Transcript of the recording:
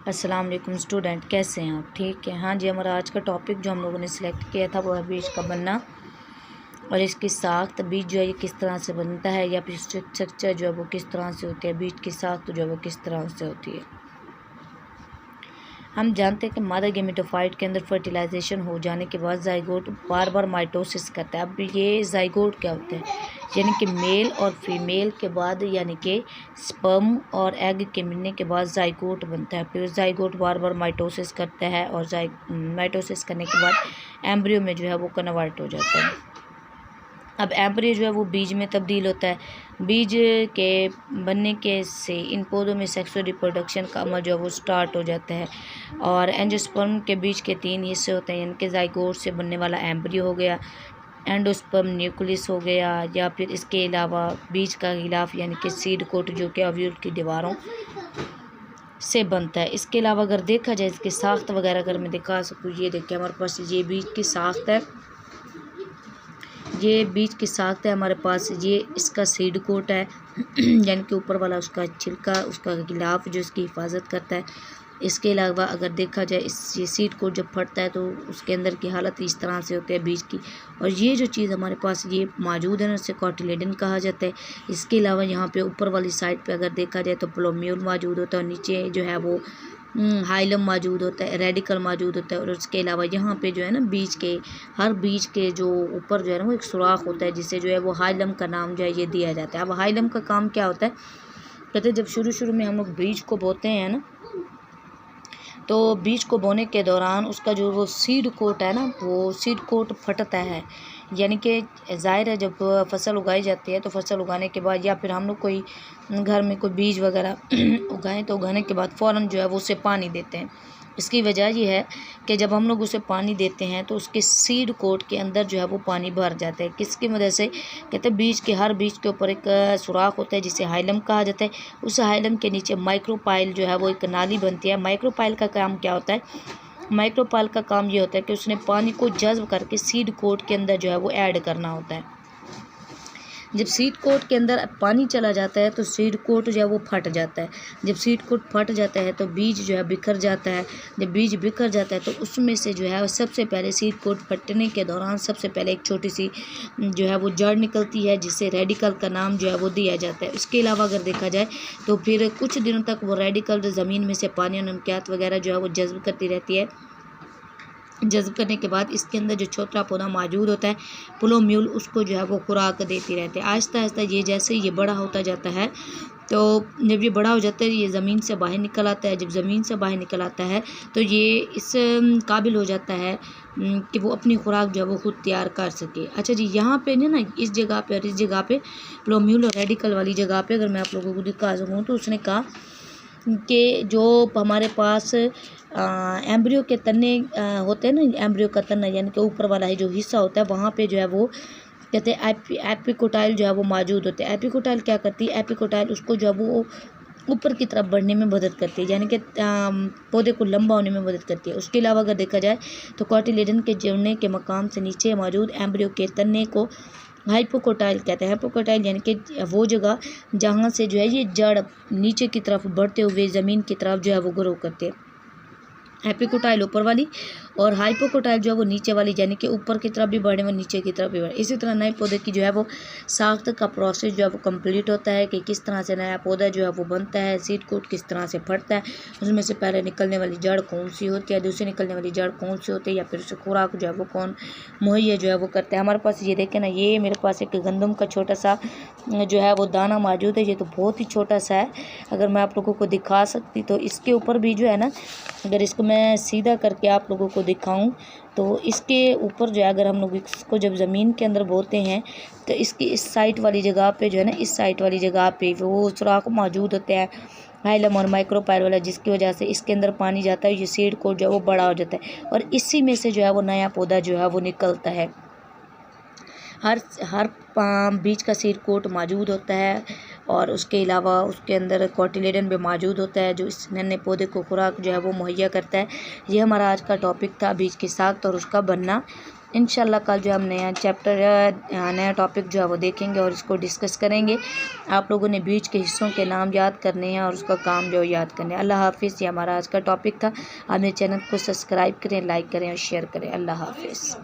अस्सलाम वालेकुम स्टूडेंट, कैसे हैं आप? ठीक है। हाँ जी, हमारा आज का टॉपिक जो हम लोगों ने सिलेक्ट किया था वो है बीज का बनना और इसकी साख्त। बीज जो है ये किस तरह से बनता है या फिर स्ट्रक्चर जो है वो किस तरह से होती है, बीज की साख्त जो है वो किस तरह से होती है। हम जानते हैं कि मादा गेमेटोफाइट के अंदर फर्टिलाइजेशन हो जाने के बाद जाइगोट बार बार माइटोसिस करता है। अब ये जाइगोट क्या होता है, यानी कि मेल और फीमेल के बाद यानी कि स्पर्म और एग के मिलने के बाद जाइगोट बनता है। फिर जाइगोट बार बार माइटोसिस करता है और माइटोसिस करने के बाद एम्ब्रियो में जो है वो कन्वर्ट हो जाता है। अब एम्ब्रियो जो है वो बीज में तब्दील होता है। बीज के बनने के से इन पौधों में सेक्सुअल रिप्रोडक्शन का अमल जो है वो स्टार्ट हो जाता है। और एंजियोस्पर्म के बीज के 3 हिस्से होते हैं, इनके जाइगोट से बनने वाला एम्ब्रियो हो गया, एंडोस्पर्म न्यूक्लियस हो गया, या फिर इसके अलावा बीज का गिलाफ यानी कि सीड कोट जो कि ओव्यूल की दीवारों से बनता है। इसके अलावा अगर देखा जाए इसकी साख्त वगैरह अगर मैं दिखा सकूँ, ये देखिए हमारे पास ये बीज की साख्त है, ये बीज की साख्त है हमारे पास। ये इसका सीड कोट है यानी कि ऊपर वाला उसका छिलका, उसका गिलाफ जो इसकी हिफाजत करता है। इसके अलावा अगर देखा जाए ये सीड कोट जब फटता है तो उसके अंदर की हालत इस तरह से होती है बीज की। और ये जो चीज़ हमारे पास ये मौजूद है ना, उसे कॉटिलेडन कहा जाता है। इसके अलावा यहाँ पे ऊपर वाली साइड पे अगर देखा जाए तो प्लोम्यूल मौजूद होता है और नीचे जो है वो हाइलम मौजूद होता है, रेडिकल मौजूद होता है। और उसके अलावा यहाँ पे जो है ना बीज के हर बीज के जो ऊपर जो है ना वो एक सुराख होता है, जिससे जो है वो हाइलम का नाम जो है ये दिया जाता है। अब हाइलम का काम क्या होता है, कहते हैं जब शुरू में हम लोग बीज को बोते हैं ना, तो बीज को बोने के दौरान उसका जो वो सीड कोट है ना, वो सीड कोट फटता है। यानी कि ज़ाहिर है जब फसल उगाई जाती है तो फसल उगाने के बाद या फिर हम लोग कोई घर में कोई बीज वगैरह उगाएं तो उगाने के बाद फ़ौरन जो है वो उसे पानी देते हैं। इसकी वजह ये है कि जब हम लोग उसे पानी देते हैं तो उसके सीड कोट के अंदर जो है वो पानी भर जाता है। किसकी वजह से, कहते हैं बीज के हर बीज के ऊपर एक सुराख होता है जिसे हाइलम कहा जाता है। उस हाइलम के नीचे माइक्रोपाइल जो है वो एक नाली बनती है। माइक्रोपाइल का काम क्या होता है, माइक्रोपाइल का काम ये होता है कि उसने पानी को जज्ब करके सीड कोट के अंदर जो है वो ऐड करना होता है। जब सीड कोट के अंदर पानी चला जाता है तो सीड कोट जो है वो फट जाता है। जब सीड कोट फट जाता है तो बीज जो है बिखर जाता है। जब बीज बिखर जाता है तो उसमें से जो है सबसे पहले सीड कोट फटने के दौरान सबसे पहले एक छोटी सी जो है वो जड़ निकलती है, जिससे रेडिकल का नाम जो है वो दिया जाता है। उसके अलावा अगर देखा जाए तो फिर कुछ दिनों तक वो रेडिकल ज़मीन में से पानी और नमकियात वगैरह जो है वो जज्ब करती रहती है। जज्ब करने के बाद इसके अंदर जो छोटा पौधा मौजूद होता है प्लोम्यूल, उसको जो है वो खुराक देती रहती है। आहिस्ता आहिस्ता ये जैसे ये बड़ा होता जाता है तो जब ये बड़ा हो जाता है ये ज़मीन से बाहर निकल आता है। जब ज़मीन से बाहर निकल आता है तो ये इस काबिल हो जाता है कि वो अपनी खुराक जो है वो खुद तैयार कर सके। अच्छा जी, यहाँ पे ना इस जगह पे और इस जगह पे प्लोम्यूल और रेडिकल वाली जगह पे अगर मैं आप लोगों को दिखा सकूँ तो उसने कहा कि जो हमारे पास एम्ब्रियो के तने होते हैं ना, एम्ब्रियो का तना यानी कि ऊपर वाला है जो हिस्सा होता है, वहाँ पे जो है वो कहते हैं एपिकोटाइल जो है वो मौजूद होते हैं। एपिकोटाइल क्या करती है, एपिकोटाइल उसको जो है वो ऊपर की तरफ बढ़ने में मदद करती है, यानी कि पौधे को लंबा होने में मदद करती है। उसके अलावा अगर देखा जाए तो कॉटिलेडन के जुड़ने के मकाम से नीचे मौजूद एम्ब्रियो के तने को हाइपोकोटाइल कहते हैं। हाइपोकोटाइल यानी कि वो जगह जहाँ से जो है ये जड़ नीचे की तरफ बढ़ते हुए ज़मीन की तरफ जो है वो ग्रो करते हैं। एपिकोटाइल ऊपर वाली और हाइपोकोटाइल जो है वो नीचे वाली, यानी कि ऊपर की तरफ भी बढ़े और नीचे की तरफ भी बढ़े। इसी तरह नए पौधे की जो है वो साख्त का प्रोसेस जो है वो कंप्लीट होता है कि किस तरह से नया पौधा जो है वो बनता है, सीड कोट किस तरह से फटता है, उसमें से पहले निकलने वाली जड़ कौन सी होती है, दूसरी निकलने वाली जड़ कौन सी होती है, या फिर उसे खुराक जो है वो कौन मुहैया जो है वो करता है। हमारे पास ये देखें ना, ये मेरे पास एक गंदम का छोटा सा जो है वो दाना मौजूद है। ये तो बहुत ही छोटा सा है, अगर मैं आप लोगों को दिखा सकती तो इसके ऊपर भी जो है ना, अगर इसको मैं सीधा करके आप लोगों को दिखाऊं तो इसके ऊपर जो है अगर हम लोग इसको जब ज़मीन के अंदर बोते हैं तो इसकी इस साइड वाली जगह पे जो है ना, इस साइड वाली जगह पे वो सुराख मौजूद होते हैं हाइलम और माइक्रोपाइल वाला, जिसकी वजह से इसके अंदर पानी जाता है, ये सीड कोट जो है वो बड़ा हो जाता है और इसी में से जो है वो नया पौधा जो है वो निकलता है। हर बीज का सीड कोट मौजूद होता है और उसके अलावा उसके अंदर कॉटिलेडन भी मौजूद होता है जो इस नन्हे पौधे को खुराक जो है वो मुहैया करता है। ये हमारा आज का टॉपिक था, बीज की साख्त और उसका बनना। इंशाल्लाह कल जो हम नया चैप्टर नया टॉपिक जो है वो देखेंगे और इसको डिस्कस करेंगे। आप लोगों ने बीच के हिस्सों के नाम याद करने हैं और उसका काम जो याद करने हैं। अल्लाह हाफिज़। ये हमारा आज का टॉपिक था। आप मेरे चैनल को सब्सक्राइब करें, लाइक करें और शेयर करें। अल्लाह हाफिज़।